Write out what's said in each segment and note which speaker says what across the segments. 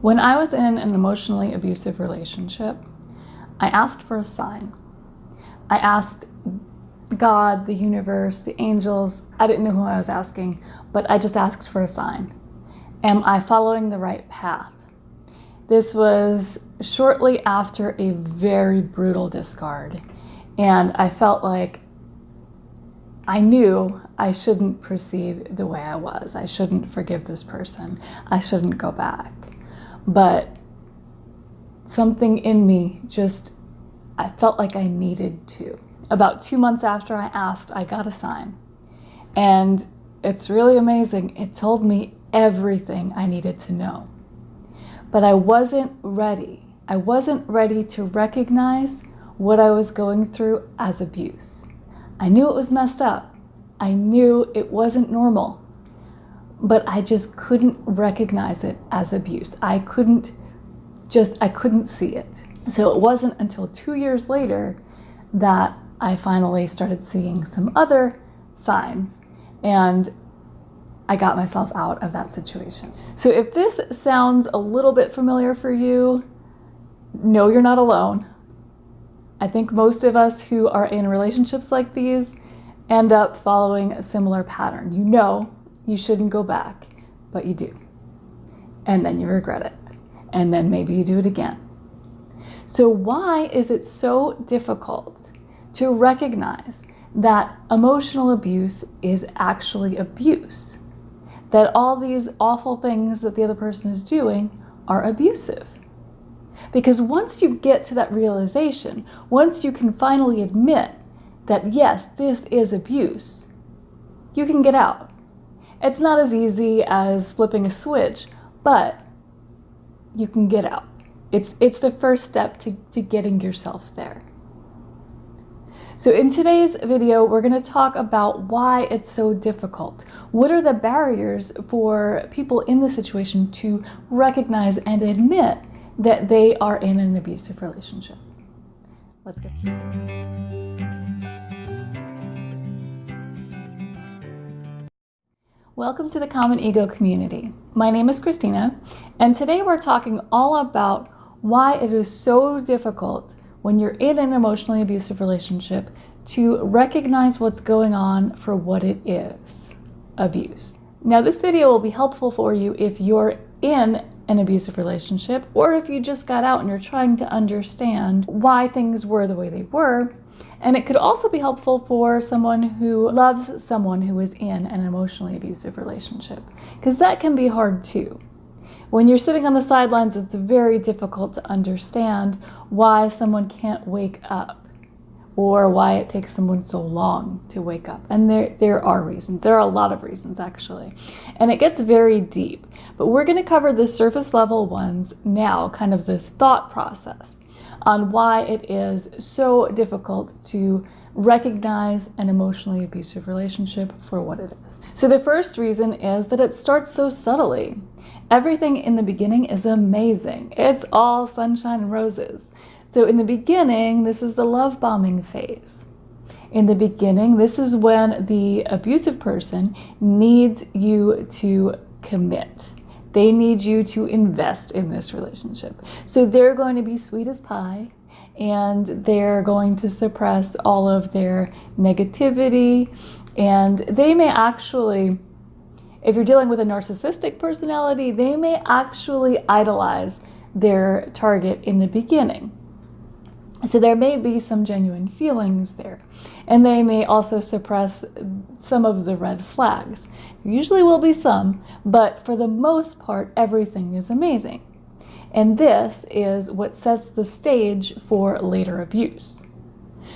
Speaker 1: When I was in an emotionally abusive relationship, I asked for a sign. I asked God, the universe, the angels. I didn't know who I was asking, but I just asked for a sign. Am I following the right path? This was shortly after a very brutal discard, and I felt like I knew I shouldn't proceed the way I was. I shouldn't forgive this person. I shouldn't go back. But something in me I felt like I needed to. About 2 months after I asked, I got a sign. And it's really amazing. It told me everything I needed to know. But I wasn't ready. I wasn't ready to recognize what I was going through as abuse. I knew it was messed up. I knew it wasn't normal. But I just couldn't recognize it as abuse. I couldn't see it. So it wasn't until 2 years later that I finally started seeing some other signs, and I got myself out of that situation. So if this sounds a little bit familiar for you, no, you're not alone. I think most of us who are in relationships like these end up following a similar pattern. You know you shouldn't go back, but you do. And then you regret it. And then maybe you do it again. So why is it so difficult to recognize that emotional abuse is actually abuse? That all these awful things that the other person is doing are abusive? Because once you get to that realization, once you can finally admit that yes, this is abuse, you can get out. It's not as easy as flipping a switch, but you can get out. It's the first step to getting yourself there. So in today's video, we're going to talk about why it's so difficult. What are the barriers for people in this situation to recognize and admit that they are in an abusive relationship? Let's get started. Welcome to the Common Ego community. My name is Christina, and today we're talking all about why it is so difficult when you're in an emotionally abusive relationship to recognize what's going on for what it is, abuse. Now, this video will be helpful for you if you're in an abusive relationship, or if you just got out and you're trying to understand why things were the way they were. And it could also be helpful for someone who loves someone who is in an emotionally abusive relationship, because that can be hard too. When you're sitting on the sidelines, it's very difficult to understand why someone can't wake up, or why it takes someone so long to wake up. And there are reasons. There are a lot of reasons, actually. And it gets very deep. But we're going to cover the surface level ones now, kind of the thought process on why it is so difficult to recognize an emotionally abusive relationship for what it is. So the first reason is that it starts so subtly. Everything in the beginning is amazing. It's all sunshine and roses. So in the beginning, this is the love bombing phase. In the beginning, this is when the abusive person needs you to commit. They need you to invest in this relationship. So they're going to be sweet as pie, and they're going to suppress all of their negativity. And they may actually, if you're dealing with a narcissistic personality, they may actually idolize their target in the beginning. So there may be some genuine feelings there. And they may also suppress some of the red flags. There usually will be some, but for the most part, everything is amazing. And this is what sets the stage for later abuse.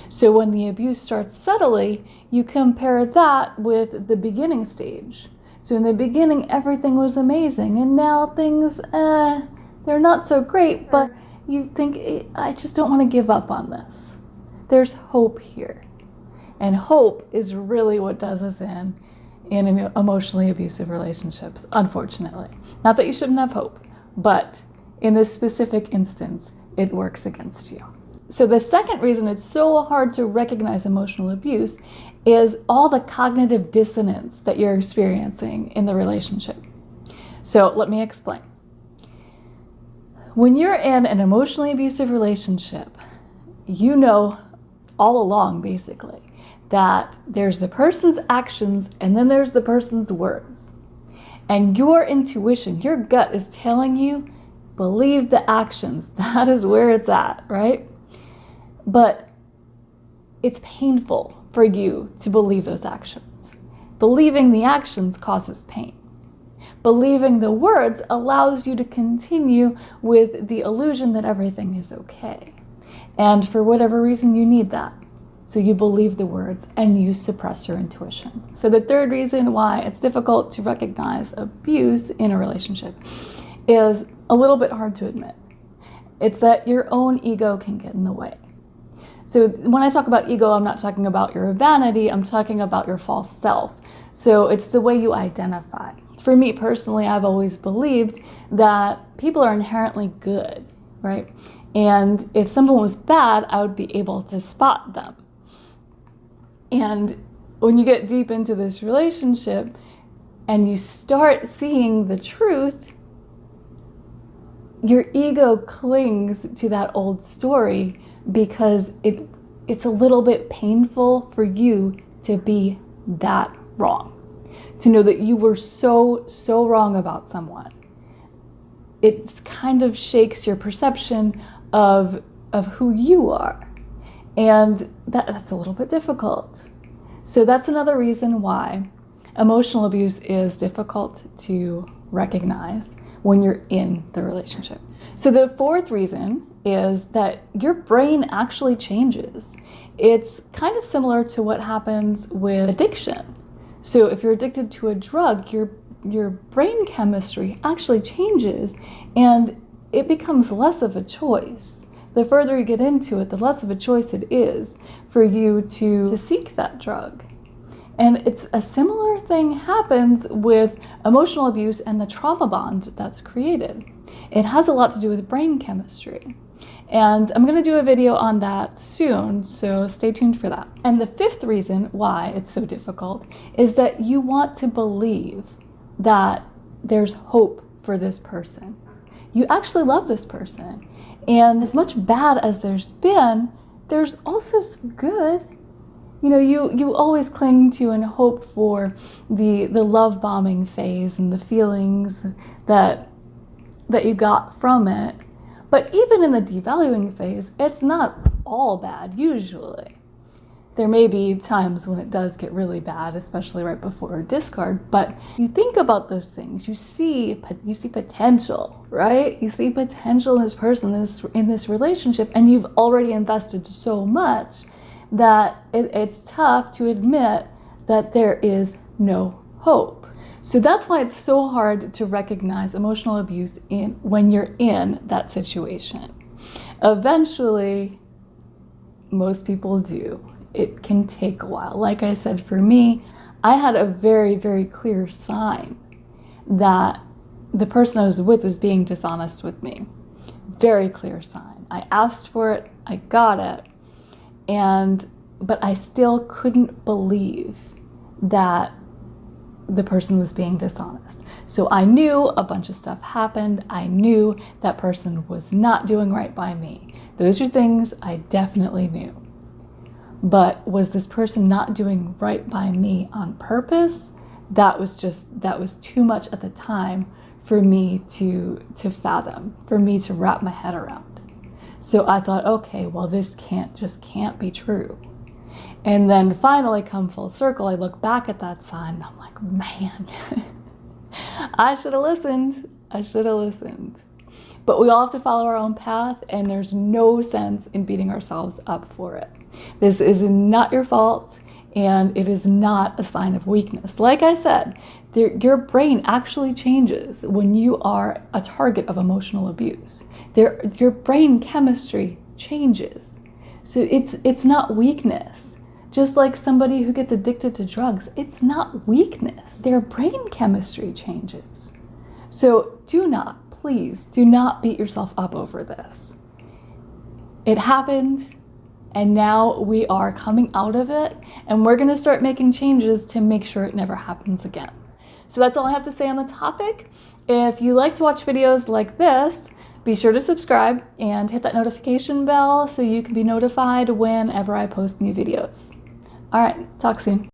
Speaker 1: So when the abuse starts subtly, you compare that with the beginning stage. So in the beginning, everything was amazing, and now things, they're not so great, but you think, I just don't want to give up on this. There's hope here. And hope is really what does us in emotionally abusive relationships, unfortunately. Not that you shouldn't have hope, but in this specific instance, it works against you. So the second reason it's so hard to recognize emotional abuse is all the cognitive dissonance that you're experiencing in the relationship. So let me explain. When you're in an emotionally abusive relationship, you know all along, basically, that there's the person's actions and then there's the person's words. And your intuition, your gut is telling you, believe the actions. That is where it's at, right? But it's painful for you to believe those actions. Believing the actions causes pain. Believing the words allows you to continue with the illusion that everything is okay. And for whatever reason, you need that. So you believe the words and you suppress your intuition. So the third reason why it's difficult to recognize abuse in a relationship is a little bit hard to admit. It's that your own ego can get in the way. So when I talk about ego, I'm not talking about your vanity, I'm talking about your false self. So it's the way you identify. For me personally, I've always believed that people are inherently good, right? And if someone was bad, I would be able to spot them. And when you get deep into this relationship and you start seeing the truth, your ego clings to that old story because it's a little bit painful for you to be that wrong. To know that you were so wrong about someone. It kind of shakes your perception of who you are. And that's a little bit difficult. So that's another reason why emotional abuse is difficult to recognize when you're in the relationship. So the fourth reason is that your brain actually changes. It's kind of similar to what happens with addiction. So if you're addicted to a drug, your brain chemistry actually changes and it becomes less of a choice. The further you get into it, the less of a choice it is for you to seek that drug. And it's a similar thing happens with emotional abuse and the trauma bond that's created. It has a lot to do with brain chemistry. And I'm going to do a video on that soon, so stay tuned for that. And the fifth reason why it's so difficult is that you want to believe that there's hope for this person. You actually love this person. And as much bad as there's been, there's also some good. You know, you always cling to and hope for the love bombing phase and the feelings that you got from it. But even in the devaluing phase, it's not all bad, usually. There may be times when it does get really bad, especially right before a discard, but you think about those things, you see potential, right? You see potential in this person, in this relationship, and you've already invested so much that it's tough to admit that there is no hope. So that's why it's so hard to recognize emotional abuse when you're in that situation. Eventually, most people do. It can take a while. Like I said, for me, I had a very, very clear sign that the person I was with was being dishonest with me. Very clear sign. I asked for it, I got it, but I still couldn't believe that the person was being dishonest. So I knew a bunch of stuff happened. I knew that person was not doing right by me. Those are things I definitely knew. But was this person not doing right by me on purpose? That was too much at the time for me to fathom, for me to wrap my head around. So I thought, okay, well, this can't be true. And then finally, come full circle, I look back at that sign and I'm like, man, I should have listened. I should have listened. But we all have to follow our own path, and there's no sense in beating ourselves up for it. This is not your fault, and it is not a sign of weakness. Like I said, your brain actually changes when you are a target of emotional abuse. Your brain chemistry changes. So it's not weakness. Just like somebody who gets addicted to drugs, it's not weakness. Their brain chemistry changes. So please do not beat yourself up over this. It happened, and now we are coming out of it, and we're gonna start making changes to make sure it never happens again. So that's all I have to say on the topic. If you like to watch videos like this, be sure to subscribe and hit that notification bell so you can be notified whenever I post new videos. All right, talk soon.